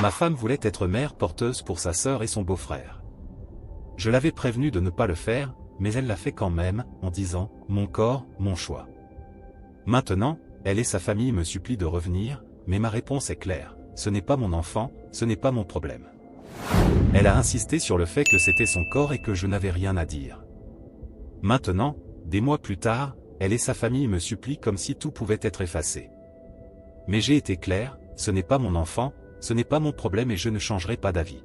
Ma femme voulait être mère porteuse pour sa sœur et son beau-frère. Je l'avais prévenue de ne pas le faire, mais elle l'a fait quand même, en disant « Mon corps, mon choix ». Maintenant, elle et sa famille me supplient de revenir, mais ma réponse est claire, ce n'est pas mon enfant, ce n'est pas mon problème. Elle a insisté sur le fait que c'était son corps et que je n'avais rien à dire. Maintenant, des mois plus tard, elle et sa famille me supplient comme si tout pouvait être effacé. Mais j'ai été clair, ce n'est pas mon enfant, ce n'est pas mon problème et je ne changerai pas d'avis.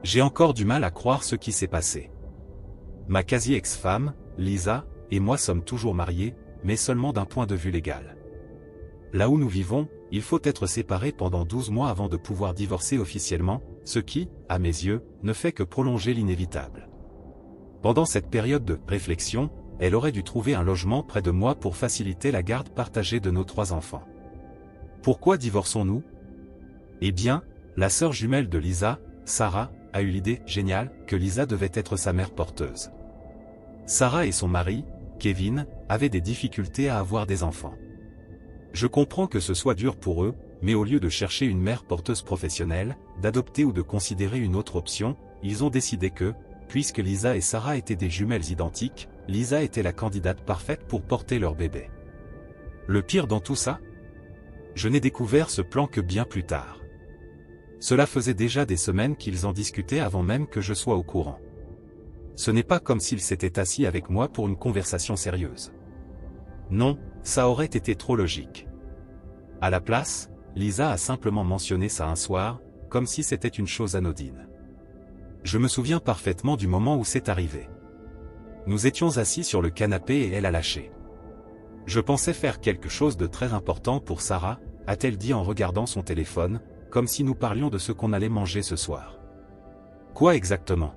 J'ai encore du mal à croire ce qui s'est passé. Ma quasi-ex-femme, Lisa, et moi sommes toujours mariés, mais seulement d'un point de vue légal. Là où nous vivons, il faut être séparés pendant 12 mois avant de pouvoir divorcer officiellement, ce qui, à mes yeux, ne fait que prolonger l'inévitable. Pendant cette période de réflexion, elle aurait dû trouver un logement près de moi pour faciliter la garde partagée de nos 3 enfants. Pourquoi divorçons-nous? Eh bien, la sœur jumelle de Lisa, Sarah, a eu l'idée géniale que Lisa devait être sa mère porteuse. Sarah et son mari, Kevin, avaient des difficultés à avoir des enfants. Je comprends que ce soit dur pour eux, mais au lieu de chercher une mère porteuse professionnelle, d'adopter ou de considérer une autre option, ils ont décidé que, puisque Lisa et Sarah étaient des jumelles identiques, Lisa était la candidate parfaite pour porter leur bébé. Le pire dans tout ça? Je n'ai découvert ce plan que bien plus tard. Cela faisait déjà des semaines qu'ils en discutaient avant même que je sois au courant. Ce n'est pas comme s'ils s'étaient assis avec moi pour une conversation sérieuse. Non, ça aurait été trop logique. À la place, Lisa a simplement mentionné ça un soir, comme si c'était une chose anodine. Je me souviens parfaitement du moment où c'est arrivé. Nous étions assis sur le canapé et elle a lâché. Je pensais faire quelque chose de très important pour Sarah, a-t-elle dit en regardant son téléphone, comme si nous parlions de ce qu'on allait manger ce soir. Quoi exactement?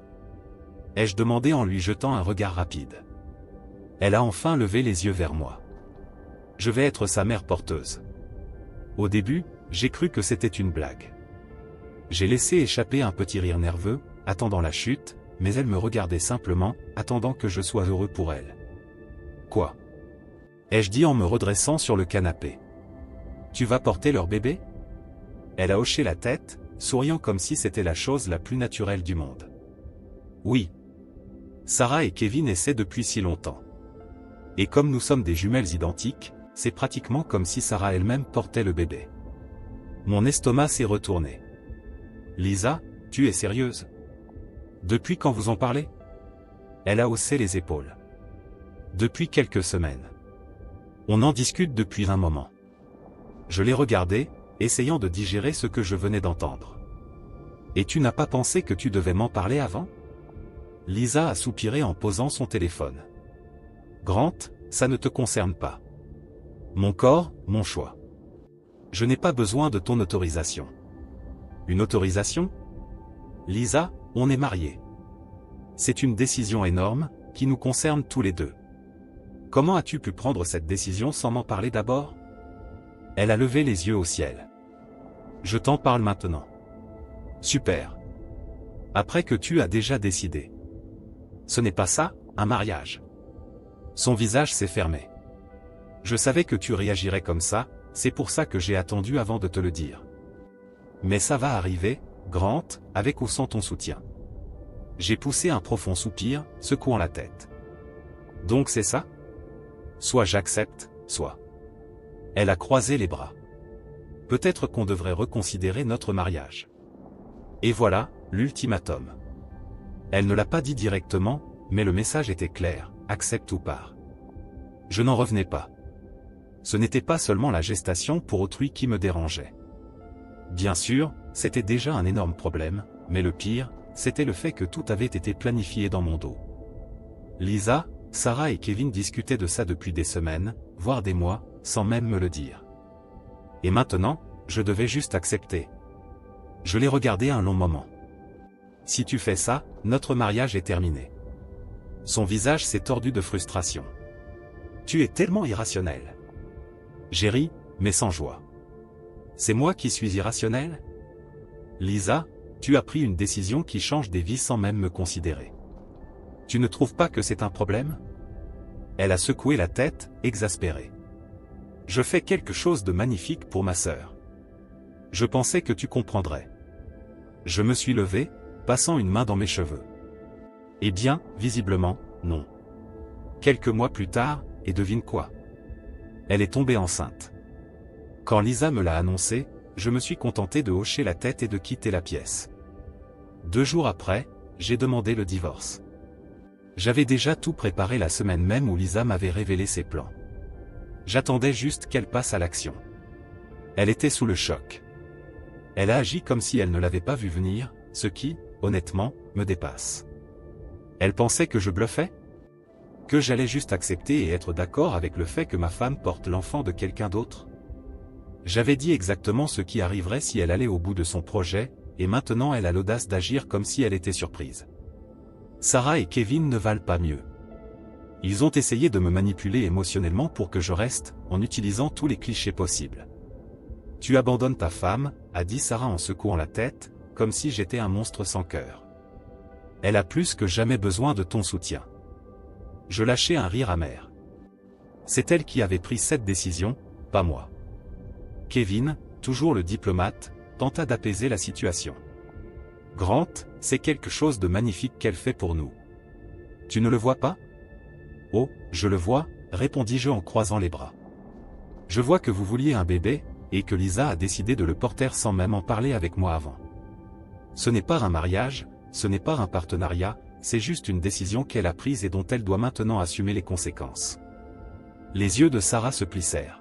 Ai-je demandé en lui jetant un regard rapide. Elle a enfin levé les yeux vers moi. Je vais être sa mère porteuse. Au début, j'ai cru que c'était une blague. J'ai laissé échapper un petit rire nerveux, attendant la chute, mais elle me regardait simplement, attendant que je sois heureux pour elle. Quoi? Ai-je dit en me redressant sur le canapé. Tu vas porter leur bébé? Elle a hoché la tête, souriant comme si c'était la chose la plus naturelle du monde. Oui. Sarah et Kevin essaient depuis si longtemps. Et comme nous sommes des jumelles identiques, c'est pratiquement comme si Sarah elle-même portait le bébé. Mon estomac s'est retourné. Lisa, tu es sérieuse? Depuis quand vous en parlez? Elle a haussé les épaules. Depuis quelques semaines. On en discute depuis un moment. Je l'ai regardé, essayant de digérer ce que je venais d'entendre. Et tu n'as pas pensé que tu devais m'en parler avant? Lisa a soupiré en posant son téléphone. Grant, ça ne te concerne pas. Mon corps, mon choix. Je n'ai pas besoin de ton autorisation. Une autorisation? Lisa, on est mariés. C'est une décision énorme, qui nous concerne tous les deux. Comment as-tu pu prendre cette décision sans m'en parler d'abord? Elle a levé les yeux au ciel. Je t'en parle maintenant. Super. Après que tu as déjà décidé. Ce n'est pas ça, un mariage. Son visage s'est fermé. Je savais que tu réagirais comme ça, c'est pour ça que j'ai attendu avant de te le dire. Mais ça va arriver, Grant, avec ou sans ton soutien. J'ai poussé un profond soupir, secouant la tête. Donc c'est ça? Soit j'accepte, soit. Elle a croisé les bras. Peut-être qu'on devrait reconsidérer notre mariage. Et voilà, l'ultimatum. Elle ne l'a pas dit directement, mais le message était clair, accepte ou pars. Je n'en revenais pas. Ce n'était pas seulement la gestation pour autrui qui me dérangeait. Bien sûr, c'était déjà un énorme problème, mais le pire, c'était le fait que tout avait été planifié dans mon dos. Lisa, Sarah et Kevin discutaient de ça depuis des semaines, voire des mois, sans même me le dire. Et maintenant, je devais juste accepter. Je l'ai regardé un long moment. Si tu fais ça, notre mariage est terminé. Son visage s'est tordu de frustration. Tu es tellement irrationnel. J'ai ri, mais sans joie. C'est moi qui suis irrationnel? Lisa, tu as pris une décision qui change des vies sans même me considérer. Tu ne trouves pas que c'est un problème? Elle a secoué la tête, exaspérée. Je fais quelque chose de magnifique pour ma sœur. Je pensais que tu comprendrais. Je me suis levé, passant une main dans mes cheveux. Eh bien, visiblement, non. Quelques mois plus tard, et devine quoi? Elle est tombée enceinte. Quand Lisa me l'a annoncé, je me suis contenté de hocher la tête et de quitter la pièce. 2 jours après, j'ai demandé le divorce. J'avais déjà tout préparé la semaine même où Lisa m'avait révélé ses plans. J'attendais juste qu'elle passe à l'action. Elle était sous le choc. Elle a agi comme si elle ne l'avait pas vu venir, ce qui, honnêtement, me dépasse. Elle pensait que je bluffais? Que j'allais juste accepter et être d'accord avec le fait que ma femme porte l'enfant de quelqu'un d'autre? J'avais dit exactement ce qui arriverait si elle allait au bout de son projet, et maintenant elle a l'audace d'agir comme si elle était surprise. Sarah et Kevin ne valent pas mieux. Ils ont essayé de me manipuler émotionnellement pour que je reste, en utilisant tous les clichés possibles. Tu abandonnes ta femme, a dit Sarah en secouant la tête, comme si j'étais un monstre sans cœur. Elle a plus que jamais besoin de ton soutien. Je lâchai un rire amer. C'est elle qui avait pris cette décision, pas moi. Kevin, toujours le diplomate, tenta d'apaiser la situation. Grant, c'est quelque chose de magnifique qu'elle fait pour nous. Tu ne le vois pas? Oh, je le vois, répondis-je en croisant les bras. Je vois que vous vouliez un bébé, et que Lisa a décidé de le porter sans même en parler avec moi avant. Ce n'est pas un mariage, ce n'est pas un partenariat, c'est juste une décision qu'elle a prise et dont elle doit maintenant assumer les conséquences. Les yeux de Sarah se plissèrent.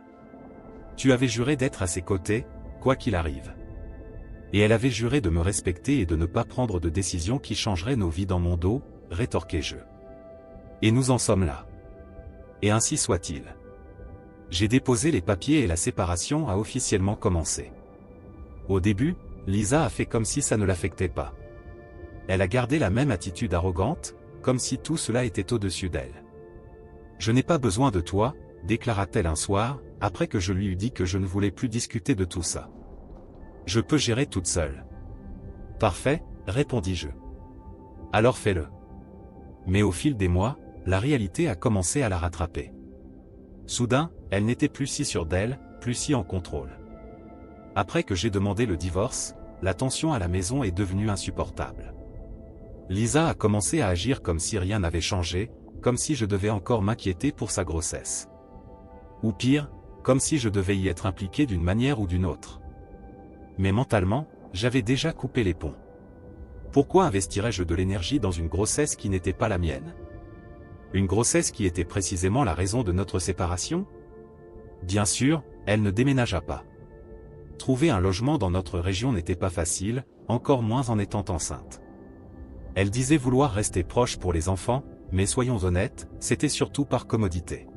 Tu avais juré d'être à ses côtés, quoi qu'il arrive. Et elle avait juré de me respecter et de ne pas prendre de décision qui changerait nos vies dans mon dos, rétorquai-je. Et nous en sommes là. Et ainsi soit-il. J'ai déposé les papiers et la séparation a officiellement commencé. Au début, Lisa a fait comme si ça ne l'affectait pas. Elle a gardé la même attitude arrogante, comme si tout cela était au-dessus d'elle. Je n'ai pas besoin de toi, déclara-t-elle un soir, après que je lui eus dit que je ne voulais plus discuter de tout ça. Je peux gérer toute seule. Parfait, répondis-je. Alors fais-le. Mais au fil des mois, la réalité a commencé à la rattraper. Soudain, elle n'était plus si sûre d'elle, plus si en contrôle. Après que j'ai demandé le divorce, la tension à la maison est devenue insupportable. Lisa a commencé à agir comme si rien n'avait changé, comme si je devais encore m'inquiéter pour sa grossesse. Ou pire, comme si je devais y être impliqué d'une manière ou d'une autre. Mais mentalement, j'avais déjà coupé les ponts. Pourquoi investirais-je de l'énergie dans une grossesse qui n'était pas la mienne? Une grossesse qui était précisément la raison de notre séparation? Bien sûr, elle ne déménagea pas. Trouver un logement dans notre région n'était pas facile, encore moins en étant enceinte. Elle disait vouloir rester proche pour les enfants, mais soyons honnêtes, c'était surtout par commodité.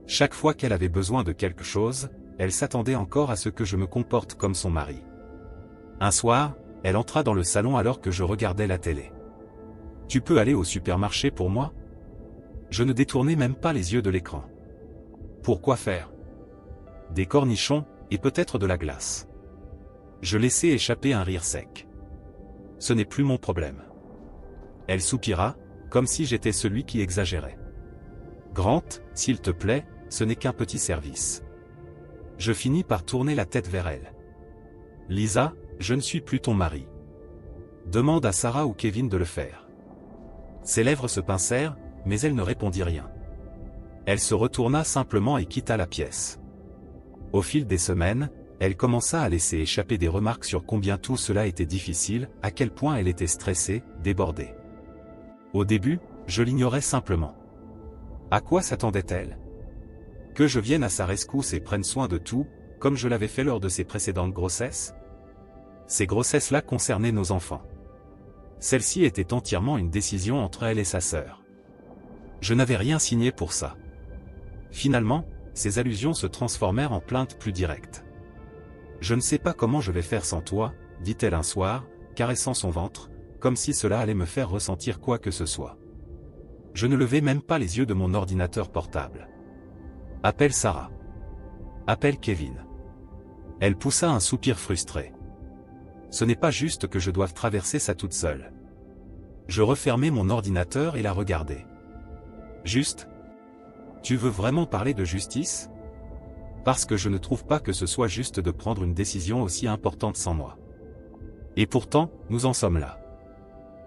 Chaque fois qu'elle avait besoin de quelque chose, elle s'attendait encore à ce que je me comporte comme son mari. Un soir, elle entra dans le salon alors que je regardais la télé. « Tu peux aller au supermarché pour moi ?» Je ne détournais même pas les yeux de l'écran. Pourquoi faire? Des cornichons, et peut-être de la glace. Je laissai échapper un rire sec. Ce n'est plus mon problème. Elle soupira, comme si j'étais celui qui exagérait. Grant, s'il te plaît, ce n'est qu'un petit service. Je finis par tourner la tête vers elle. Lisa, je ne suis plus ton mari. Demande à Sarah ou Kevin de le faire. Ses lèvres se pincèrent, mais elle ne répondit rien. Elle se retourna simplement et quitta la pièce. Au fil des semaines, elle commença à laisser échapper des remarques sur combien tout cela était difficile, à quel point elle était stressée, débordée. Au début, je l'ignorais simplement. À quoi s'attendait-elle? Que je vienne à sa rescousse et prenne soin de tout, comme je l'avais fait lors de ses précédentes grossesses? Ces grossesses-là concernaient nos enfants. Celle-ci était entièrement une décision entre elle et sa sœur. Je n'avais rien signé pour ça. Finalement, ces allusions se transformèrent en plaintes plus directes. « Je ne sais pas comment je vais faire sans toi, » dit-elle un soir, caressant son ventre, comme si cela allait me faire ressentir quoi que ce soit. Je ne levai même pas les yeux de mon ordinateur portable. « Appelle Sarah. Appelle Kevin. » Elle poussa un soupir frustré. Ce n'est pas juste que je doive traverser ça toute seule. Je refermai mon ordinateur et la regardai. Juste? Tu veux vraiment parler de justice? Parce que je ne trouve pas que ce soit juste de prendre une décision aussi importante sans moi. Et pourtant, nous en sommes là.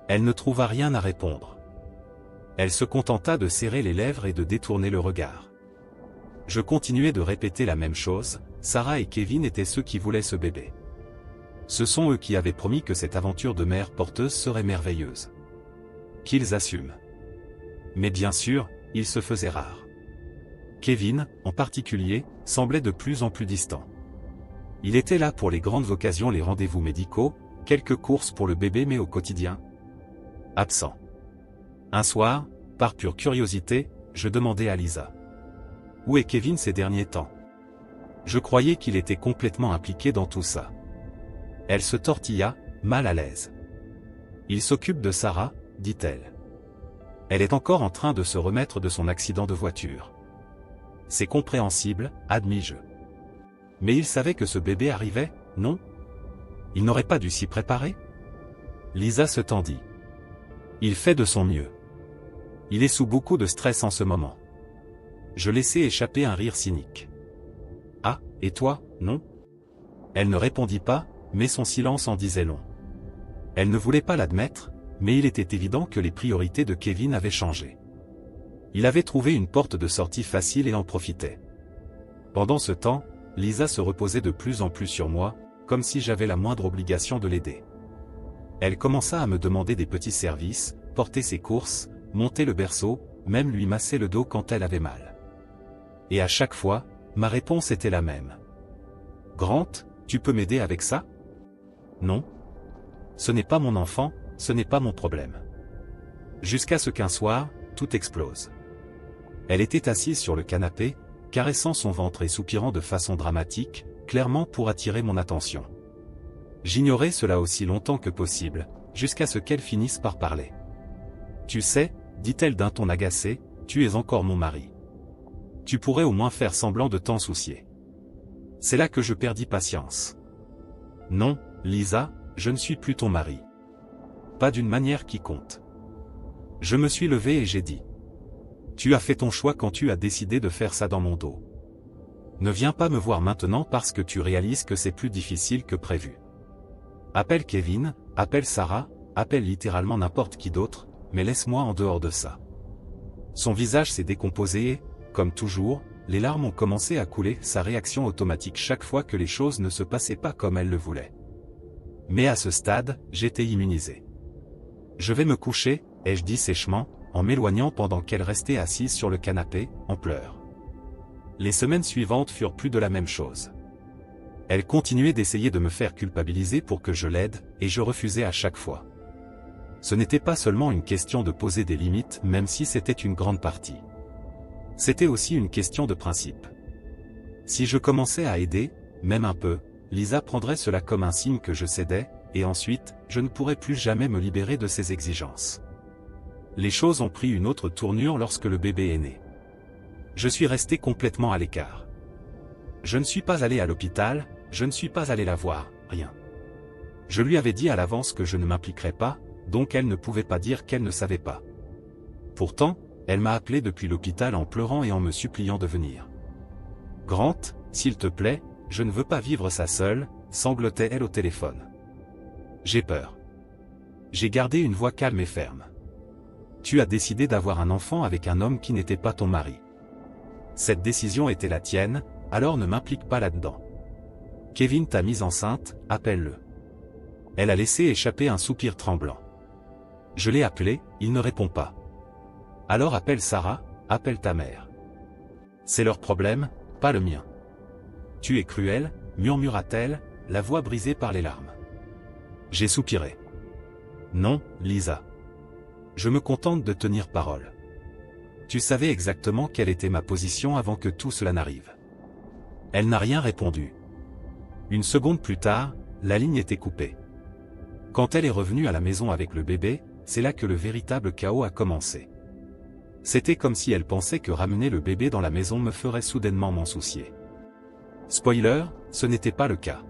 Elle ne trouva rien à répondre. Elle se contenta de serrer les lèvres et de détourner le regard. Je continuais de répéter la même chose, Sarah et Kevin étaient ceux qui voulaient ce bébé. Ce sont eux qui avaient promis que cette aventure de mère porteuse serait merveilleuse. Qu'ils assument. Mais bien sûr, il se faisait rare. Kevin, en particulier, semblait de plus en plus distant. Il était là pour les grandes occasions, les rendez-vous médicaux, quelques courses pour le bébé, mais au quotidien, absent. Un soir, par pure curiosité, je demandai à Lisa. Où est Kevin ces derniers temps? Je croyais qu'il était complètement impliqué dans tout ça. Elle se tortilla, mal à l'aise. Il s'occupe de Sarah, dit-elle. Elle est encore en train de se remettre de son accident de voiture. C'est compréhensible, admis-je. Mais il savait que ce bébé arrivait, non? Il n'aurait pas dû s'y préparer? Lisa se tendit. Il fait de son mieux. Il est sous beaucoup de stress en ce moment. Je laissai échapper un rire cynique. Ah, et toi, non? Elle ne répondit pas, mais son silence en disait long. Elle ne voulait pas l'admettre, mais il était évident que les priorités de Kevin avaient changé. Il avait trouvé une porte de sortie facile et en profitait. Pendant ce temps, Lisa se reposait de plus en plus sur moi, comme si j'avais la moindre obligation de l'aider. Elle commença à me demander des petits services, porter ses courses, monter le berceau, même lui masser le dos quand elle avait mal. Et à chaque fois, ma réponse était la même. Grant, tu peux m'aider avec ça? Non. Ce n'est pas mon enfant, ce n'est pas mon problème. Jusqu'à ce qu'un soir, tout explose. Elle était assise sur le canapé, caressant son ventre et soupirant de façon dramatique, clairement pour attirer mon attention. J'ignorais cela aussi longtemps que possible, jusqu'à ce qu'elle finisse par parler. Tu sais, dit-elle d'un ton agacé, tu es encore mon mari. Tu pourrais au moins faire semblant de t'en soucier. C'est là que je perdis patience. Non, Lisa, je ne suis plus ton mari. Pas d'une manière qui compte. Je me suis levé et j'ai dit. Tu as fait ton choix quand tu as décidé de faire ça dans mon dos. Ne viens pas me voir maintenant parce que tu réalises que c'est plus difficile que prévu. Appelle Kevin, appelle Sarah, appelle littéralement n'importe qui d'autre, mais laisse-moi en dehors de ça. Son visage s'est décomposé et, comme toujours, les larmes ont commencé à couler, sa réaction automatique chaque fois que les choses ne se passaient pas comme elle le voulait. Mais à ce stade, j'étais immunisé. Je vais me coucher, ai-je dit sèchement, en m'éloignant pendant qu'elle restait assise sur le canapé, en pleurs. Les semaines suivantes furent plus de la même chose. Elle continuait d'essayer de me faire culpabiliser pour que je l'aide, et je refusais à chaque fois. Ce n'était pas seulement une question de poser des limites, même si c'était une grande partie. C'était aussi une question de principe. Si je commençais à aider, même un peu, Lisa prendrait cela comme un signe que je cédais, et ensuite, je ne pourrais plus jamais me libérer de ses exigences. Les choses ont pris une autre tournure lorsque le bébé est né. Je suis resté complètement à l'écart. Je ne suis pas allé à l'hôpital, je ne suis pas allé la voir, rien. Je lui avais dit à l'avance que je ne m'impliquerais pas, donc elle ne pouvait pas dire qu'elle ne savait pas. Pourtant, elle m'a appelé depuis l'hôpital en pleurant et en me suppliant de venir. Grant, s'il te plaît, je ne veux pas vivre ça seule, sanglotait-elle au téléphone. J'ai peur. J'ai gardé une voix calme et ferme. Tu as décidé d'avoir un enfant avec un homme qui n'était pas ton mari. Cette décision était la tienne, alors ne m'implique pas là-dedans. Kevin t'a mise enceinte, appelle-le. Elle a laissé échapper un soupir tremblant. Je l'ai appelé, il ne répond pas. Alors appelle Sarah, appelle ta mère. C'est leur problème, pas le mien. Tu es cruel, murmura-t-elle, la voix brisée par les larmes. J'ai soupiré. Non, Lisa. Je me contente de tenir parole. Tu savais exactement quelle était ma position avant que tout cela n'arrive. Elle n'a rien répondu. Une seconde plus tard, la ligne était coupée. Quand elle est revenue à la maison avec le bébé, c'est là que le véritable chaos a commencé. C'était comme si elle pensait que ramener le bébé dans la maison me ferait soudainement m'en soucier. Spoiler, ce n'était pas le cas.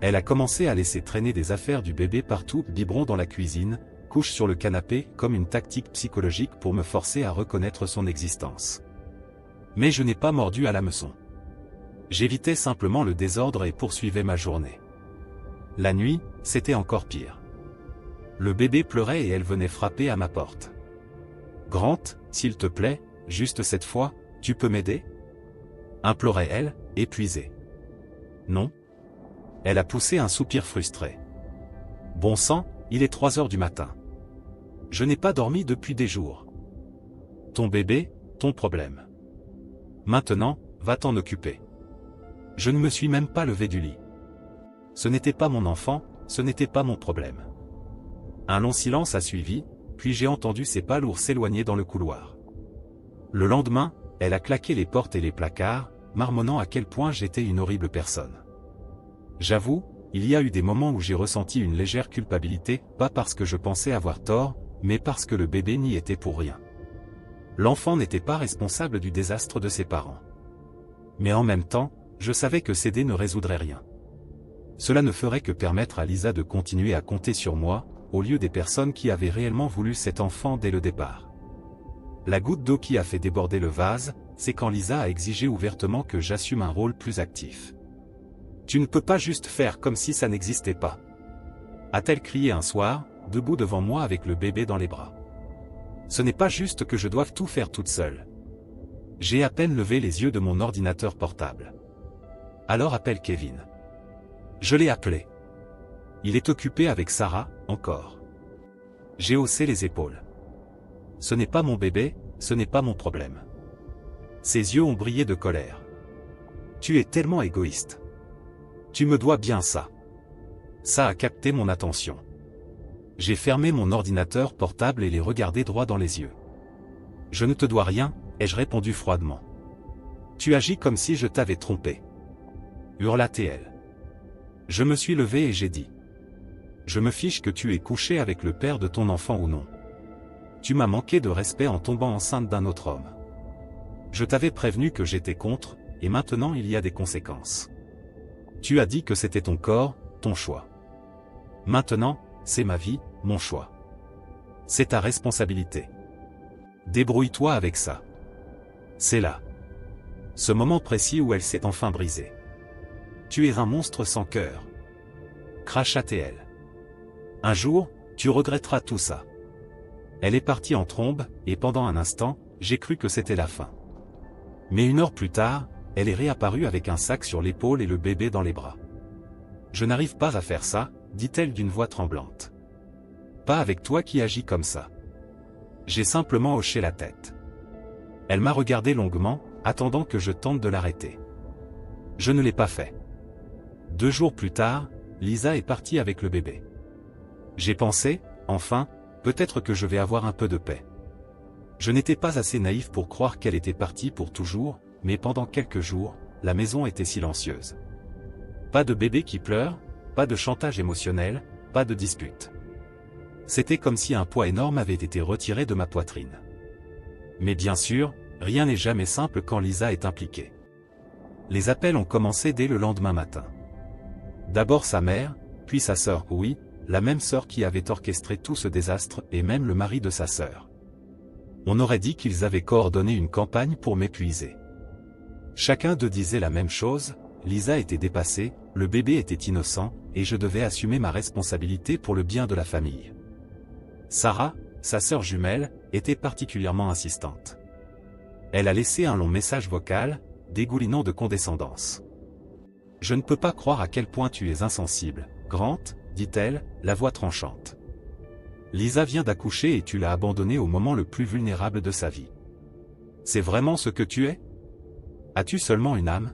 Elle a commencé à laisser traîner des affaires du bébé partout, biberon dans la cuisine, couche sur le canapé, comme une tactique psychologique pour me forcer à reconnaître son existence. Mais je n'ai pas mordu à l'hameçon. J'évitais simplement le désordre et poursuivais ma journée. La nuit, c'était encore pire. Le bébé pleurait et elle venait frapper à ma porte. Grant, s'il te plaît, juste cette fois, tu peux m'aider? Implorait-elle, épuisée. Non. Elle a poussé un soupir frustré. Bon sang, il est 3 heures du matin. Je n'ai pas dormi depuis des jours. Ton bébé, ton problème. Maintenant, va t'en occuper. Je ne me suis même pas levé du lit. Ce n'était pas mon enfant, ce n'était pas mon problème. Un long silence a suivi, puis j'ai entendu ses pas lourds s'éloigner dans le couloir. Le lendemain, elle a claqué les portes et les placards, marmonnant à quel point j'étais une horrible personne. J'avoue, il y a eu des moments où j'ai ressenti une légère culpabilité, pas parce que je pensais avoir tort, mais parce que le bébé n'y était pour rien. L'enfant n'était pas responsable du désastre de ses parents. Mais en même temps, je savais que céder ne résoudrait rien. Cela ne ferait que permettre à Lisa de continuer à compter sur moi, au lieu des personnes qui avaient réellement voulu cet enfant dès le départ. La goutte d'eau qui a fait déborder le vase, c'est quand Lisa a exigé ouvertement que j'assume un rôle plus actif. « Tu ne peux pas juste faire comme si ça n'existait pas », a-t-elle crié un soir, debout devant moi avec le bébé dans les bras. Ce n'est pas juste que je doive tout faire toute seule. J'ai à peine levé les yeux de mon ordinateur portable. Alors appelle Kevin. Je l'ai appelé. Il est occupé avec Sarah, encore. J'ai haussé les épaules. Ce n'est pas mon bébé, ce n'est pas mon problème. Ses yeux ont brillé de colère. Tu es tellement égoïste. Tu me dois bien ça. Ça a capté mon attention. J'ai fermé mon ordinateur portable et l'ai regardé droit dans les yeux. Je ne te dois rien, ai-je répondu froidement. Tu agis comme si je t'avais trompé. Hurla-t-elle. Je me suis levé et j'ai dit. Je me fiche que tu aies couché avec le père de ton enfant ou non. Tu m'as manqué de respect en tombant enceinte d'un autre homme. Je t'avais prévenu que j'étais contre, et maintenant il y a des conséquences. Tu as dit que c'était ton corps, ton choix. Maintenant, c'est ma vie, mon choix. C'est ta responsabilité. Débrouille-toi avec ça. C'est là. Ce moment précis où elle s'est enfin brisée. Tu es un monstre sans cœur. Cracha-t-elle. Un jour, tu regretteras tout ça. Elle est partie en trombe, et pendant un instant, j'ai cru que c'était la fin. Mais 1 heure plus tard, elle est réapparue avec un sac sur l'épaule et le bébé dans les bras. Je n'arrive pas à faire ça, dit-elle d'une voix tremblante. Pas avec toi qui agis comme ça. J'ai simplement hoché la tête. Elle m'a regardé longuement, attendant que je tente de l'arrêter. Je ne l'ai pas fait. 2 jours plus tard, Lisa est partie avec le bébé. J'ai pensé, enfin, peut-être que je vais avoir un peu de paix. Je n'étais pas assez naïf pour croire qu'elle était partie pour toujours, mais pendant quelques jours, la maison était silencieuse. Pas de bébé qui pleure, pas de chantage émotionnel, pas de dispute. C'était comme si un poids énorme avait été retiré de ma poitrine. Mais bien sûr, rien n'est jamais simple quand Lisa est impliquée. Les appels ont commencé dès le lendemain matin. D'abord sa mère, puis sa sœur, oui, la même sœur qui avait orchestré tout ce désastre, et même le mari de sa sœur. On aurait dit qu'ils avaient coordonné une campagne pour m'épuiser. Chacun d'eux disait la même chose, Lisa était dépassée, le bébé était innocent, et je devais assumer ma responsabilité pour le bien de la famille. Sarah, sa sœur jumelle, était particulièrement insistante. Elle a laissé un long message vocal, dégoulinant de condescendance. « Je ne peux pas croire à quel point tu es insensible, Grant, dit-elle, la voix tranchante. Lisa vient d'accoucher et tu l'as abandonnée au moment le plus vulnérable de sa vie. C'est vraiment ce que tu es? As-tu seulement une âme? »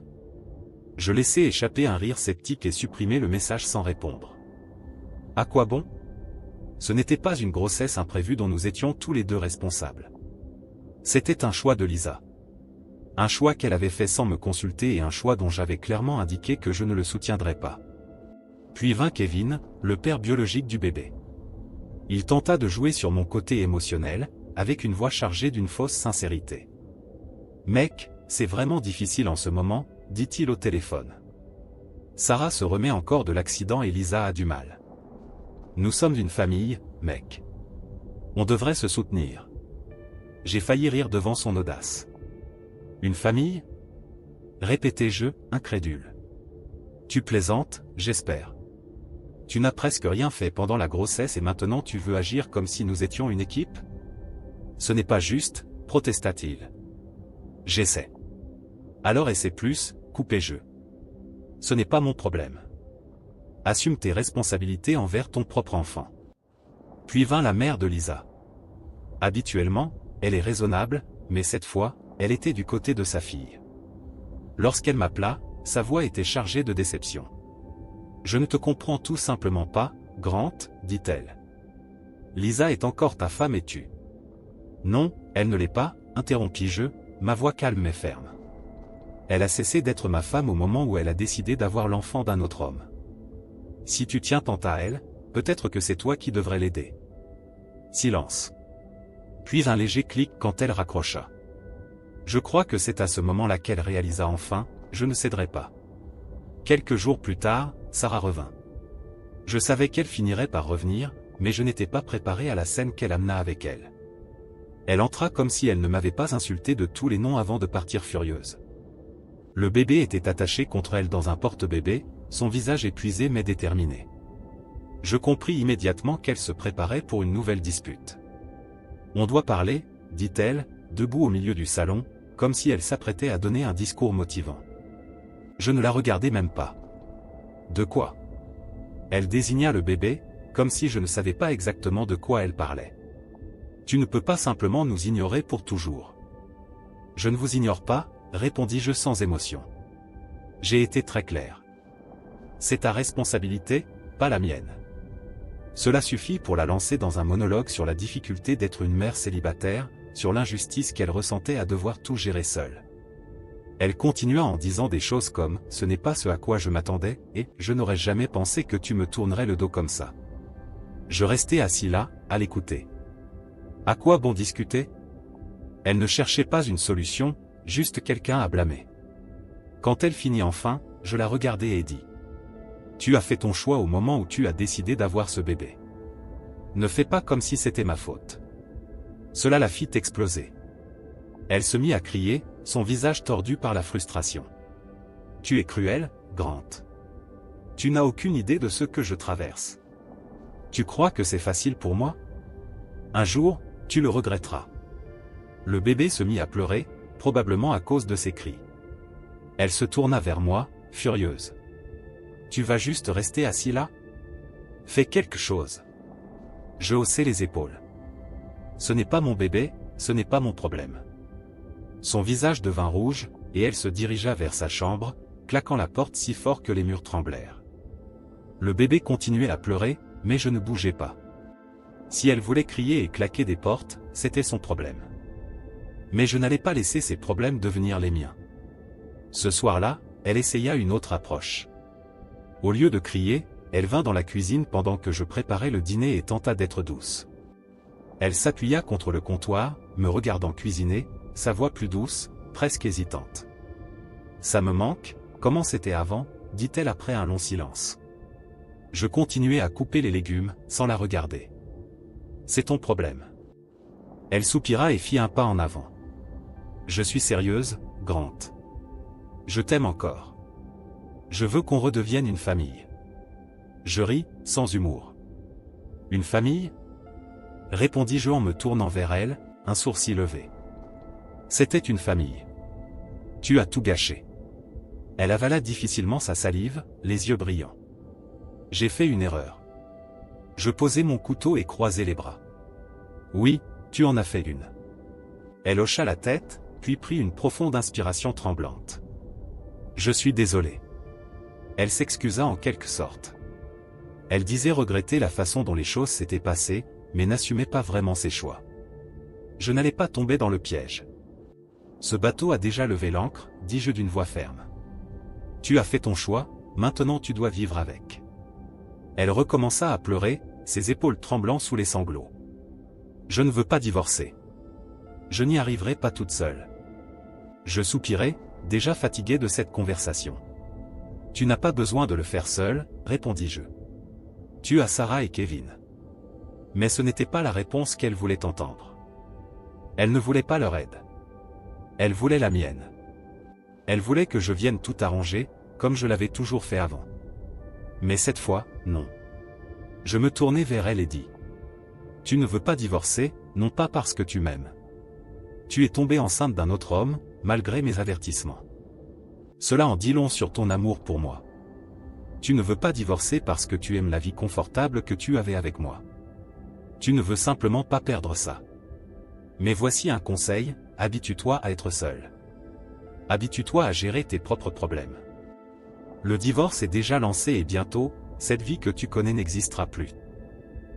Je laissai échapper un rire sceptique et supprimai le message sans répondre. À quoi bon? Ce n'était pas une grossesse imprévue dont nous étions tous les deux responsables. C'était un choix de Lisa. Un choix qu'elle avait fait sans me consulter et un choix dont j'avais clairement indiqué que je ne le soutiendrais pas. Puis vint Kevin, le père biologique du bébé. Il tenta de jouer sur mon côté émotionnel, avec une voix chargée d'une fausse sincérité. « Mec, c'est vraiment difficile en ce moment, » dit-il au téléphone. Sarah se remet encore de l'accident et Lisa a du mal. Nous sommes une famille, mec. On devrait se soutenir. J'ai failli rire devant son audace. Une famille? Répétai-je, incrédule. Tu plaisantes, j'espère. Tu n'as presque rien fait pendant la grossesse et maintenant tu veux agir comme si nous étions une équipe? Ce n'est pas juste, protesta-t-il. J'essaie. Alors essaie plus, coupez-je. Ce n'est pas mon problème. Assume tes responsabilités envers ton propre enfant. Puis vint la mère de Lisa. Habituellement, elle est raisonnable, mais cette fois, elle était du côté de sa fille. Lorsqu'elle m'appela, sa voix était chargée de déception. Je ne te comprends tout simplement pas, Grant, dit-elle. Lisa est encore ta femme et tu. Non, elle ne l'est pas, interrompis-je, ma voix calme mais ferme. Elle a cessé d'être ma femme au moment où elle a décidé d'avoir l'enfant d'un autre homme. Si tu tiens tant à elle, peut-être que c'est toi qui devrais l'aider. Silence. Puis un léger clic quand elle raccrocha. Je crois que c'est à ce moment-là qu'elle réalisa enfin, je ne céderai pas. Quelques jours plus tard, Sarah revint. Je savais qu'elle finirait par revenir, mais je n'étais pas préparé à la scène qu'elle amena avec elle. Elle entra comme si elle ne m'avait pas insulté de tous les noms avant de partir furieuse. Le bébé était attaché contre elle dans un porte-bébé, son visage épuisé mais déterminé. Je compris immédiatement qu'elle se préparait pour une nouvelle dispute. On doit parler, dit-elle, debout au milieu du salon, comme si elle s'apprêtait à donner un discours motivant. Je ne la regardais même pas. De quoi? Elle désigna le bébé, comme si je ne savais pas exactement de quoi elle parlait. Tu ne peux pas simplement nous ignorer pour toujours. Je ne vous ignore pas, répondis-je sans émotion. J'ai été très clair. C'est ta responsabilité, pas la mienne. Cela suffit pour la lancer dans un monologue sur la difficulté d'être une mère célibataire, sur l'injustice qu'elle ressentait à devoir tout gérer seule. Elle continua en disant des choses comme « ce n'est pas ce à quoi je m'attendais » et « je n'aurais jamais pensé que tu me tournerais le dos comme ça ». Je restais assis là, à l'écouter. À quoi bon discuter? Elle ne cherchait pas une solution, juste quelqu'un à blâmer. Quand elle finit enfin, je la regardai et dis « Tu as fait ton choix au moment où tu as décidé d'avoir ce bébé. Ne fais pas comme si c'était ma faute. » Cela la fit exploser. Elle se mit à crier, son visage tordu par la frustration. « Tu es cruel, Grant. Tu n'as aucune idée de ce que je traverse. Tu crois que c'est facile pour moi? Un jour, tu le regretteras. » Le bébé se mit à pleurer, probablement à cause de ses cris. Elle se tourna vers moi, furieuse. « Tu vas juste rester assis là? Fais quelque chose. » Je haussai les épaules. Ce n'est pas mon bébé, ce n'est pas mon problème. Son visage devint rouge, et elle se dirigea vers sa chambre, claquant la porte si fort que les murs tremblèrent. Le bébé continuait à pleurer, mais je ne bougeais pas. Si elle voulait crier et claquer des portes, c'était son problème. Mais je n'allais pas laisser ses problèmes devenir les miens. Ce soir-là, elle essaya une autre approche. Au lieu de crier, elle vint dans la cuisine pendant que je préparais le dîner et tenta d'être douce. Elle s'appuya contre le comptoir, me regardant cuisiner, sa voix plus douce, presque hésitante. « Ça me manque, comment c'était avant ?» dit-elle après un long silence. Je continuais à couper les légumes, sans la regarder. « C'est ton problème. » Elle soupira et fit un pas en avant. « Je suis sérieuse, Grant. Je t'aime encore. Je veux qu'on redevienne une famille. » Je ris, sans humour. « Une famille ?» répondis-je en me tournant vers elle, un sourcil levé. C'était une famille. Tu as tout gâché. Elle avala difficilement sa salive, les yeux brillants. J'ai fait une erreur. Je posai mon couteau et croisai les bras. Oui, tu en as fait une. Elle hocha la tête, puis prit une profonde inspiration tremblante. Je suis désolé. Elle s'excusa en quelque sorte. Elle disait regretter la façon dont les choses s'étaient passées, mais n'assumait pas vraiment ses choix. Je n'allais pas tomber dans le piège. Ce bateau a déjà levé l'ancre, dis-je d'une voix ferme. Tu as fait ton choix, maintenant tu dois vivre avec. Elle recommença à pleurer, ses épaules tremblant sous les sanglots. Je ne veux pas divorcer. Je n'y arriverai pas toute seule. Je soupirai, déjà fatigué de cette conversation. Tu n'as pas besoin de le faire seul, répondis-je. Tu as Sarah et Kevin. Mais ce n'était pas la réponse qu'elle voulait entendre. Elle ne voulait pas leur aide. Elle voulait la mienne. Elle voulait que je vienne tout arranger, comme je l'avais toujours fait avant. Mais cette fois, non. Je me tournai vers elle et dis. Tu ne veux pas divorcer, non pas parce que tu m'aimes. Tu es tombée enceinte d'un autre homme, malgré mes avertissements. Cela en dit long sur ton amour pour moi. Tu ne veux pas divorcer parce que tu aimes la vie confortable que tu avais avec moi. Tu ne veux simplement pas perdre ça. Mais voici un conseil, habitue-toi à être seul. Habitue-toi à gérer tes propres problèmes. Le divorce est déjà lancé et bientôt, cette vie que tu connais n'existera plus.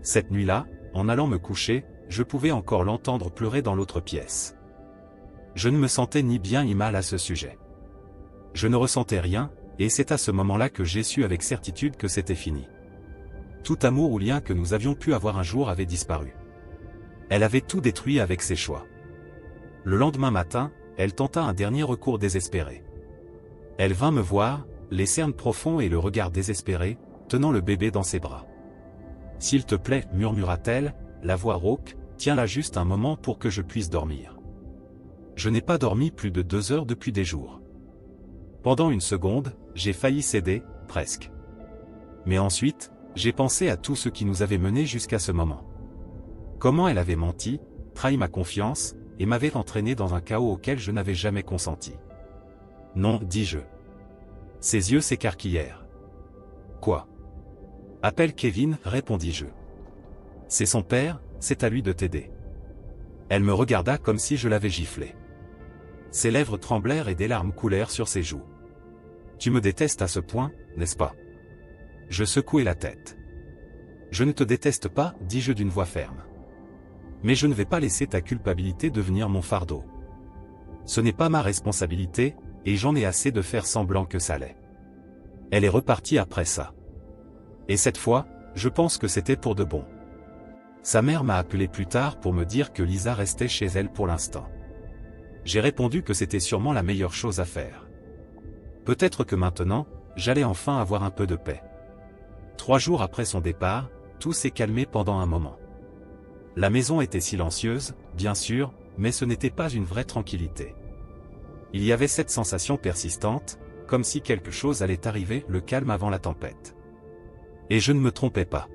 Cette nuit-là, en allant me coucher, je pouvais encore l'entendre pleurer dans l'autre pièce. Je ne me sentais ni bien ni mal à ce sujet. Je ne ressentais rien, et c'est à ce moment-là que j'ai su avec certitude que c'était fini. Tout amour ou lien que nous avions pu avoir un jour avait disparu. Elle avait tout détruit avec ses choix. Le lendemain matin, elle tenta un dernier recours désespéré. Elle vint me voir, les cernes profonds et le regard désespéré, tenant le bébé dans ses bras. « S'il te plaît, murmura-t-elle, la voix rauque, tiens-la juste un moment pour que je puisse dormir. » Je n'ai pas dormi plus de 2 heures depuis des jours. Pendant une seconde, j'ai failli céder, presque. Mais ensuite, j'ai pensé à tout ce qui nous avait menés jusqu'à ce moment. Comment elle avait menti, trahi ma confiance, et m'avait entraîné dans un chaos auquel je n'avais jamais consenti. Non, dis-je. Ses yeux s'écarquillèrent. Quoi? Appelle Kevin, répondis-je. C'est son père, c'est à lui de t'aider. Elle me regarda comme si je l'avais giflé. Ses lèvres tremblèrent et des larmes coulèrent sur ses joues. Tu me détestes à ce point, n'est-ce pas? Je secouai la tête. Je ne te déteste pas, dis-je d'une voix ferme. Mais je ne vais pas laisser ta culpabilité devenir mon fardeau. Ce n'est pas ma responsabilité, et j'en ai assez de faire semblant que ça l'est. Elle est repartie après ça. Et cette fois, je pense que c'était pour de bon. Sa mère m'a appelé plus tard pour me dire que Lisa restait chez elle pour l'instant. J'ai répondu que c'était sûrement la meilleure chose à faire. Peut-être que maintenant, j'allais enfin avoir un peu de paix. 3 jours après son départ, tout s'est calmé pendant un moment. La maison était silencieuse, bien sûr, mais ce n'était pas une vraie tranquillité. Il y avait cette sensation persistante, comme si quelque chose allait arriver, le calme avant la tempête. Et je ne me trompais pas.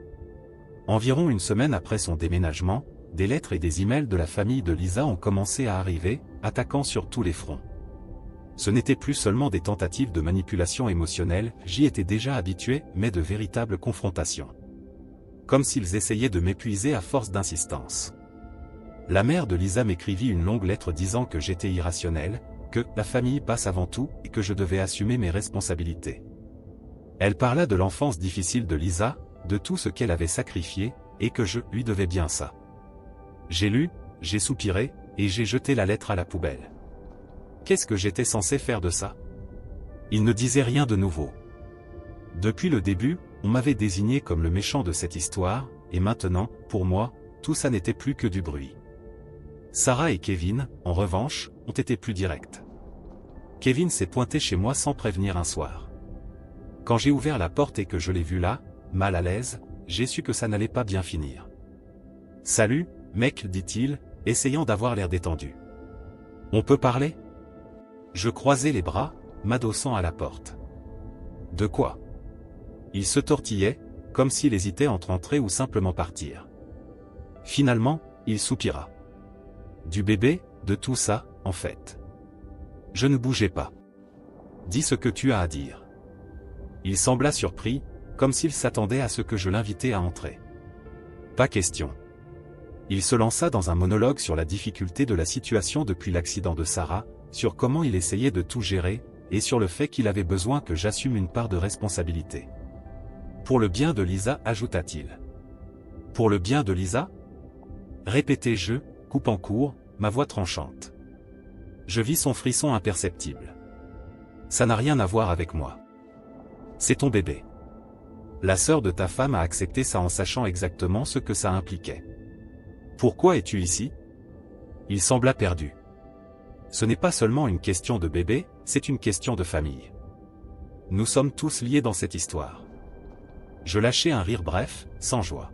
Environ une semaine après son déménagement, des lettres et des emails de la famille de Lisa ont commencé à arriver, attaquant sur tous les fronts. Ce n'était plus seulement des tentatives de manipulation émotionnelle, j'y étais déjà habitué, mais de véritables confrontations. Comme s'ils essayaient de m'épuiser à force d'insistance. La mère de Lisa m'écrivit une longue lettre disant que j'étais irrationnel, que la famille passe avant tout et que je devais assumer mes responsabilités. Elle parla de l'enfance difficile de Lisa, de tout ce qu'elle avait sacrifié, et que je lui devais bien ça. J'ai lu, j'ai soupiré, et j'ai jeté la lettre à la poubelle. Qu'est-ce que j'étais censé faire de ça? Il ne disait rien de nouveau. Depuis le début, on m'avait désigné comme le méchant de cette histoire, et maintenant, pour moi, tout ça n'était plus que du bruit. Sarah et Kevin, en revanche, ont été plus directs. Kevin s'est pointé chez moi sans prévenir un soir. Quand j'ai ouvert la porte et que je l'ai vu là, mal à l'aise, j'ai su que ça n'allait pas bien finir. « Salut, mec, dit-il, essayant d'avoir l'air détendu. On peut parler ? » Je croisai les bras, m'adossant à la porte. De quoi? Il se tortillait, comme s'il hésitait entre entrer ou simplement partir. Finalement, il soupira. Du bébé, de tout ça, en fait. Je ne bougeais pas. Dis ce que tu as à dire. Il sembla surpris, comme s'il s'attendait à ce que je l'invitais à entrer. Pas question. Il se lança dans un monologue sur la difficulté de la situation depuis l'accident de Sarah, sur comment il essayait de tout gérer, et sur le fait qu'il avait besoin que j'assume une part de responsabilité. Pour le bien de Lisa, ajouta-t-il. Pour le bien de Lisa? Répétai-je, coupant court, ma voix tranchante. Je vis son frisson imperceptible. Ça n'a rien à voir avec moi. C'est ton bébé. La sœur de ta femme a accepté ça en sachant exactement ce que ça impliquait. Pourquoi es-tu ici? Il sembla perdu. Ce n'est pas seulement une question de bébé, c'est une question de famille. Nous sommes tous liés dans cette histoire. Je lâchai un rire bref, sans joie.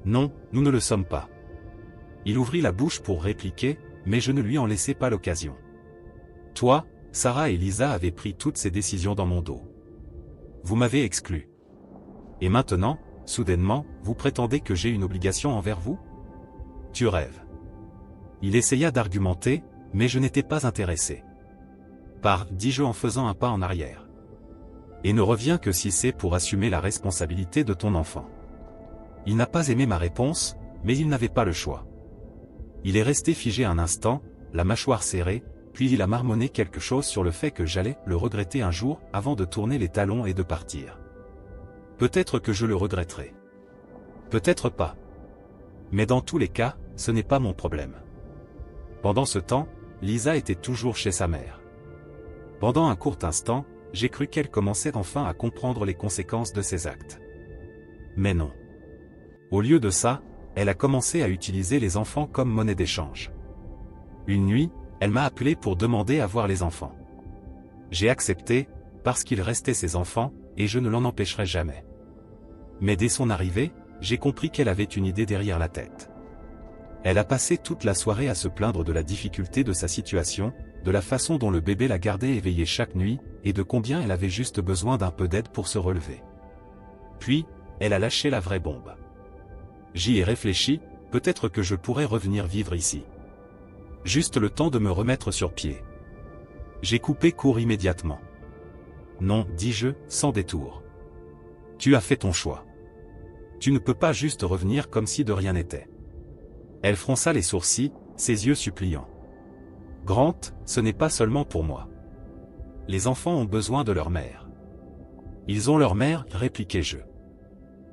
Non, nous ne le sommes pas. Il ouvrit la bouche pour répliquer, mais je ne lui en laissai pas l'occasion. Toi, Sarah et Lisa avaient pris toutes ces décisions dans mon dos. Vous m'avez exclu. Et maintenant, soudainement, vous prétendez que j'ai une obligation envers vous? Tu rêves. Il essaya d'argumenter, mais je n'étais pas intéressé. Pars, dis-je en faisant un pas en arrière. Et ne reviens que si c'est pour assumer la responsabilité de ton enfant. Il n'a pas aimé ma réponse, mais il n'avait pas le choix. Il est resté figé un instant, la mâchoire serrée, puis il a marmonné quelque chose sur le fait que j'allais le regretter un jour avant de tourner les talons et de partir. Peut-être que je le regretterai. Peut-être pas. Mais dans tous les cas, ce n'est pas mon problème. Pendant ce temps, Lisa était toujours chez sa mère. Pendant un court instant, j'ai cru qu'elle commençait enfin à comprendre les conséquences de ses actes. Mais non. Au lieu de ça, elle a commencé à utiliser les enfants comme monnaie d'échange. Une nuit, elle m'a appelé pour demander à voir les enfants. J'ai accepté, parce qu'ils restaient ses enfants, et je ne l'en empêcherai jamais. Mais dès son arrivée, j'ai compris qu'elle avait une idée derrière la tête. Elle a passé toute la soirée à se plaindre de la difficulté de sa situation, de la façon dont le bébé la gardait éveillée chaque nuit, et de combien elle avait juste besoin d'un peu d'aide pour se relever. Puis, elle a lâché la vraie bombe. J'y ai réfléchi, peut-être que je pourrais revenir vivre ici. Juste le temps de me remettre sur pied. J'ai coupé court immédiatement. Non, dis-je, sans détour. Tu as fait ton choix. Tu ne peux pas juste revenir comme si de rien n'était. Elle fronça les sourcils, ses yeux suppliants. Grant, ce n'est pas seulement pour moi. Les enfants ont besoin de leur mère. Ils ont leur mère, répliquai-je.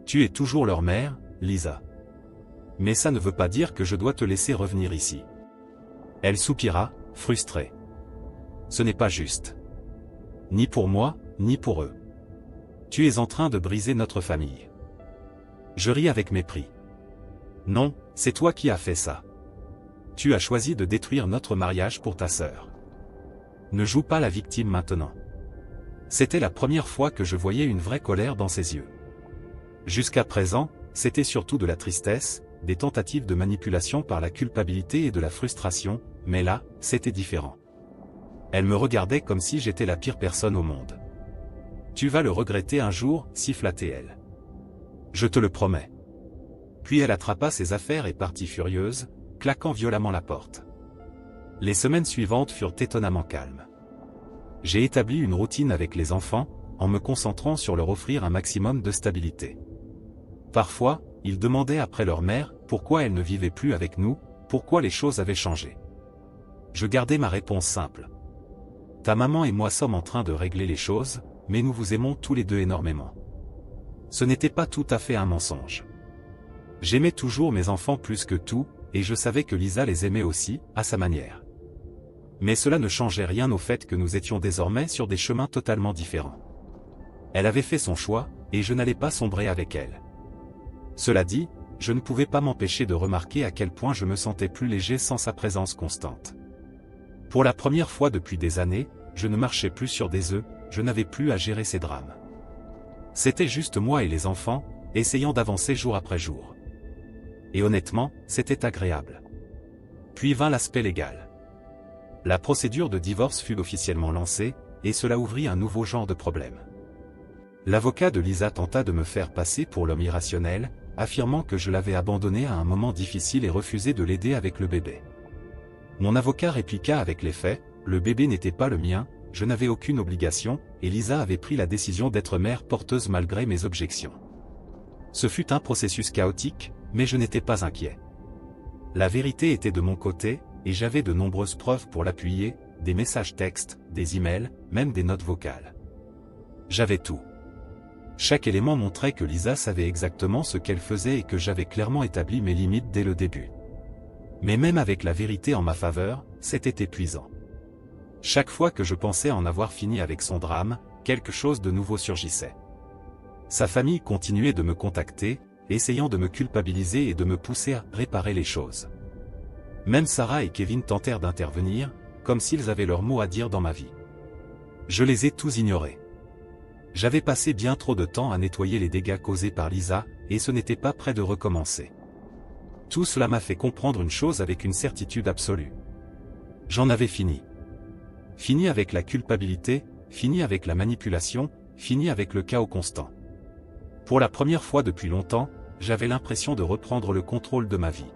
Tu es toujours leur mère, Lisa. Mais ça ne veut pas dire que je dois te laisser revenir ici. Elle soupira, frustrée. Ce n'est pas juste. Ni pour moi, ni pour eux. Tu es en train de briser notre famille. Je ris avec mépris. Non, c'est toi qui as fait ça. Tu as choisi de détruire notre mariage pour ta sœur. Ne joue pas la victime maintenant. C'était la première fois que je voyais une vraie colère dans ses yeux. Jusqu'à présent, c'était surtout de la tristesse, des tentatives de manipulation par la culpabilité et de la frustration, mais là, c'était différent. Elle me regardait comme si j'étais la pire personne au monde. Tu vas le regretter un jour, siffla-t-elle. Je te le promets. Puis elle attrapa ses affaires et partit furieuse, claquant violemment la porte. Les semaines suivantes furent étonnamment calmes. J'ai établi une routine avec les enfants, en me concentrant sur leur offrir un maximum de stabilité. Parfois, ils demandaient après leur mère, pourquoi elle ne vivait plus avec nous, pourquoi les choses avaient changé. Je gardais ma réponse simple. Ta maman et moi sommes en train de régler les choses, mais nous vous aimons tous les deux énormément. Ce n'était pas tout à fait un mensonge. J'aimais toujours mes enfants plus que tout, et je savais que Lisa les aimait aussi, à sa manière. Mais cela ne changeait rien au fait que nous étions désormais sur des chemins totalement différents. Elle avait fait son choix, et je n'allais pas sombrer avec elle. Cela dit, je ne pouvais pas m'empêcher de remarquer à quel point je me sentais plus léger sans sa présence constante. Pour la première fois depuis des années, je ne marchais plus sur des œufs, je n'avais plus à gérer ces drames. C'était juste moi et les enfants, essayant d'avancer jour après jour. Et honnêtement, c'était agréable. Puis vint l'aspect légal. La procédure de divorce fut officiellement lancée, et cela ouvrit un nouveau genre de problème. L'avocat de Lisa tenta de me faire passer pour l'homme irrationnel, affirmant que je l'avais abandonné à un moment difficile et refusé de l'aider avec le bébé. Mon avocat répliqua avec les faits, le bébé n'était pas le mien, je n'avais aucune obligation, et Lisa avait pris la décision d'être mère porteuse malgré mes objections. Ce fut un processus chaotique, mais je n'étais pas inquiet. La vérité était de mon côté, et j'avais de nombreuses preuves pour l'appuyer, des messages textes, des emails, même des notes vocales. J'avais tout. Chaque élément montrait que Lisa savait exactement ce qu'elle faisait et que j'avais clairement établi mes limites dès le début. Mais même avec la vérité en ma faveur, c'était épuisant. Chaque fois que je pensais en avoir fini avec son drame, quelque chose de nouveau surgissait. Sa famille continuait de me contacter, essayant de me culpabiliser et de me pousser à réparer les choses. Même Sarah et Kevin tentèrent d'intervenir, comme s'ils avaient leur mot à dire dans ma vie. Je les ai tous ignorés. J'avais passé bien trop de temps à nettoyer les dégâts causés par Lisa, et ce n'était pas près de recommencer. Tout cela m'a fait comprendre une chose avec une certitude absolue. J'en avais fini. Fini avec la culpabilité, fini avec la manipulation, fini avec le chaos constant. Pour la première fois depuis longtemps, j'avais l'impression de reprendre le contrôle de ma vie.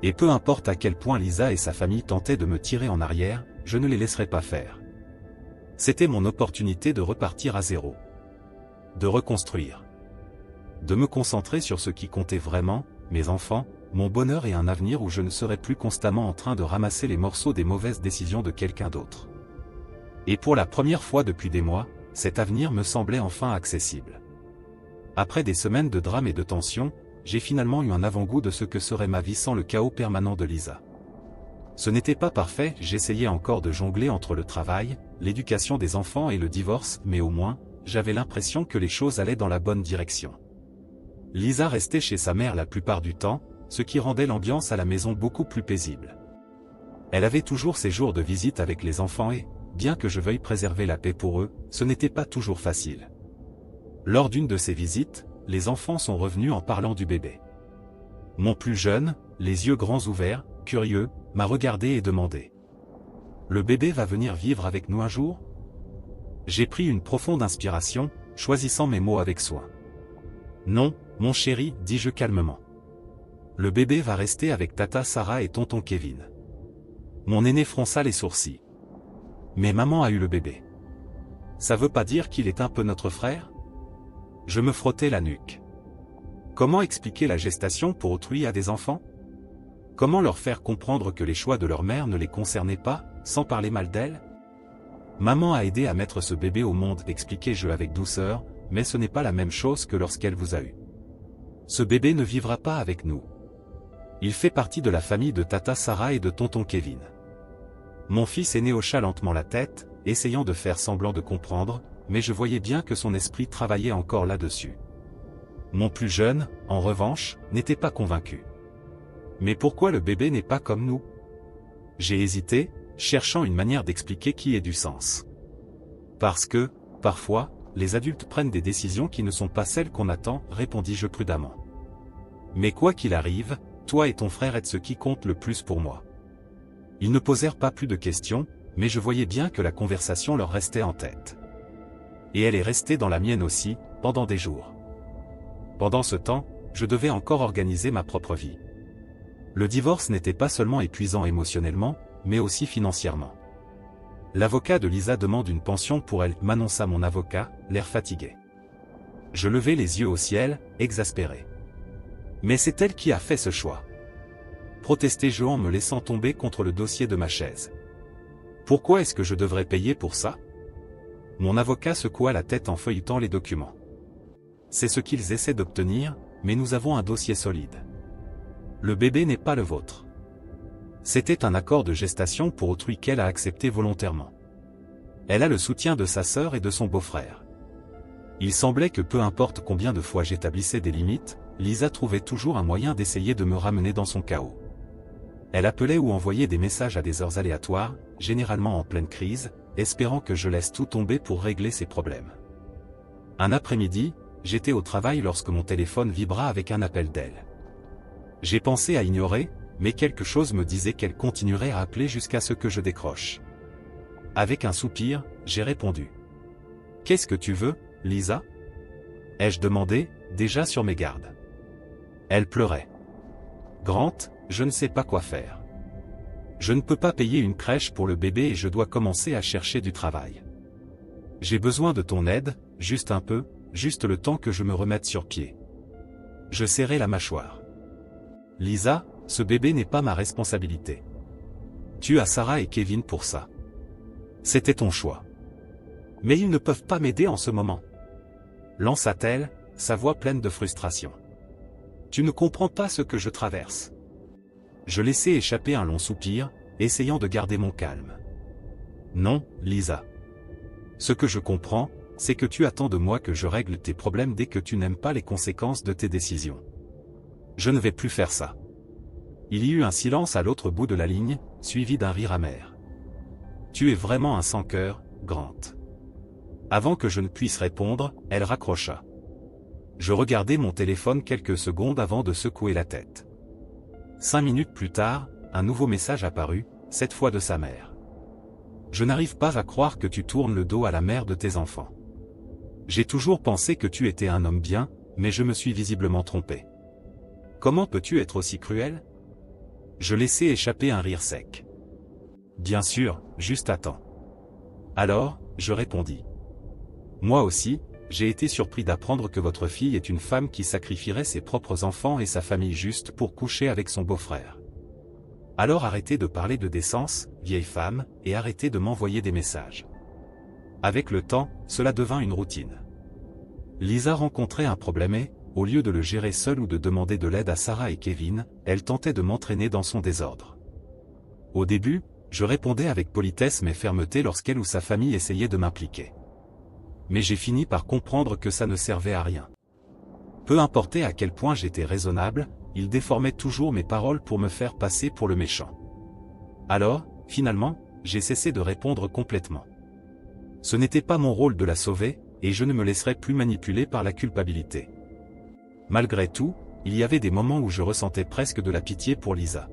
Et peu importe à quel point Lisa et sa famille tentaient de me tirer en arrière, je ne les laisserais pas faire. C'était mon opportunité de repartir à zéro. De reconstruire. De me concentrer sur ce qui comptait vraiment, mes enfants, mon bonheur et un avenir où je ne serais plus constamment en train de ramasser les morceaux des mauvaises décisions de quelqu'un d'autre. Et pour la première fois depuis des mois, cet avenir me semblait enfin accessible. Après des semaines de drame et de tension, j'ai finalement eu un avant-goût de ce que serait ma vie sans le chaos permanent de Lisa. Ce n'était pas parfait, j'essayais encore de jongler entre le travail, l'éducation des enfants et le divorce, mais au moins, j'avais l'impression que les choses allaient dans la bonne direction. Lisa restait chez sa mère la plupart du temps, ce qui rendait l'ambiance à la maison beaucoup plus paisible. Elle avait toujours ses jours de visite avec les enfants et, bien que je veuille préserver la paix pour eux, ce n'était pas toujours facile. Lors d'une de ces visites, les enfants sont revenus en parlant du bébé. Mon plus jeune, les yeux grands ouverts, curieux, m'a regardé et demandé. « Le bébé va venir vivre avec nous un jour ?» J'ai pris une profonde inspiration, choisissant mes mots avec soin. « Non, mon chéri, dis-je calmement. Le bébé va rester avec tata Sarah et tonton Kevin. » Mon aîné fronça les sourcils. « Mais maman a eu le bébé. Ça veut pas dire qu'il est un peu notre frère ?» Je me frottais la nuque. Comment expliquer la gestation pour autrui à des enfants? Comment leur faire comprendre que les choix de leur mère ne les concernaient pas, sans parler mal d'elle? Maman a aidé à mettre ce bébé au monde, expliquai-je avec douceur, mais ce n'est pas la même chose que lorsqu'elle vous a eu. Ce bébé ne vivra pas avec nous. Il fait partie de la famille de tata Sarah et de tonton Kevin. Mon fils aîné hocha lentement la tête, essayant de faire semblant de comprendre, mais je voyais bien que son esprit travaillait encore là-dessus. Mon plus jeune, en revanche, n'était pas convaincu. Mais pourquoi le bébé n'est pas comme nous? J'ai hésité, cherchant une manière d'expliquer qui ait du sens. Parce que, parfois, les adultes prennent des décisions qui ne sont pas celles qu'on attend, répondis-je prudemment. Mais quoi qu'il arrive, toi et ton frère êtes ce qui compte le plus pour moi. Ils ne posèrent pas plus de questions, mais je voyais bien que la conversation leur restait en tête. Et elle est restée dans la mienne aussi, pendant des jours. Pendant ce temps, je devais encore organiser ma propre vie. Le divorce n'était pas seulement épuisant émotionnellement, mais aussi financièrement. L'avocat de Lisa demande une pension pour elle, m'annonça mon avocat, l'air fatigué. Je levai les yeux au ciel, exaspéré. Mais c'est elle qui a fait ce choix. Protestai-je en me laissant tomber contre le dossier de ma chaise. Pourquoi est-ce que je devrais payer pour ça? Mon avocat secoua la tête en feuilletant les documents. C'est ce qu'ils essaient d'obtenir, mais nous avons un dossier solide. Le bébé n'est pas le vôtre. C'était un accord de gestation pour autrui qu'elle a accepté volontairement. Elle a le soutien de sa sœur et de son beau-frère. Il semblait que peu importe combien de fois j'établissais des limites, Lisa trouvait toujours un moyen d'essayer de me ramener dans son chaos. Elle appelait ou envoyait des messages à des heures aléatoires, généralement en pleine crise, espérant que je laisse tout tomber pour régler ses problèmes. Un après-midi, j'étais au travail lorsque mon téléphone vibra avec un appel d'elle. J'ai pensé à ignorer, mais quelque chose me disait qu'elle continuerait à appeler jusqu'à ce que je décroche. Avec un soupir, j'ai répondu. « Qu'est-ce que tu veux, Lisa ?» ai-je demandé, déjà sur mes gardes. Elle pleurait. « Grant, je ne sais pas quoi faire. Je ne peux pas payer une crèche pour le bébé et je dois commencer à chercher du travail. J'ai besoin de ton aide, juste un peu, juste le temps que je me remette sur pied. » Je serrai la mâchoire. « Lisa, ce bébé n'est pas ma responsabilité. Tu as Sarah et Kevin pour ça. C'était ton choix. Mais ils ne peuvent pas m'aider en ce moment. » lança-t-elle, sa voix pleine de frustration. « Tu ne comprends pas ce que je traverse. » Je laissai échapper un long soupir, essayant de garder mon calme. « Non, Lisa. Ce que je comprends, c'est que tu attends de moi que je règle tes problèmes dès que tu n'aimes pas les conséquences de tes décisions. Je ne vais plus faire ça. » Il y eut un silence à l'autre bout de la ligne, suivi d'un rire amer. « Tu es vraiment un sans-cœur, Grant. » Avant que je ne puisse répondre, elle raccrocha. Je regardai mon téléphone quelques secondes avant de secouer la tête. 5 minutes plus tard, un nouveau message apparut, cette fois de sa mère. « Je n'arrive pas à croire que tu tournes le dos à la mère de tes enfants. J'ai toujours pensé que tu étais un homme bien, mais je me suis visiblement trompé. Comment peux-tu être aussi cruel? Je laissai échapper un rire sec. Bien sûr, juste à temps. Alors, je répondis. Moi aussi, j'ai été surpris d'apprendre que votre fille est une femme qui sacrifierait ses propres enfants et sa famille juste pour coucher avec son beau-frère. Alors arrêtez de parler de décence, vieille femme, et arrêtez de m'envoyer des messages. Avec le temps, cela devint une routine. Lisa rencontrait un problème et, au lieu de le gérer seule ou de demander de l'aide à Sarah et Kevin, elle tentait de m'entraîner dans son désordre. Au début, je répondais avec politesse mais fermeté lorsqu'elle ou sa famille essayaient de m'impliquer. Mais j'ai fini par comprendre que ça ne servait à rien. Peu importait à quel point j'étais raisonnable, ils déformaient toujours mes paroles pour me faire passer pour le méchant. Alors, finalement, j'ai cessé de répondre complètement. Ce n'était pas mon rôle de la sauver, et je ne me laisserai plus manipuler par la culpabilité. Malgré tout, il y avait des moments où je ressentais presque de la pitié pour Lisa.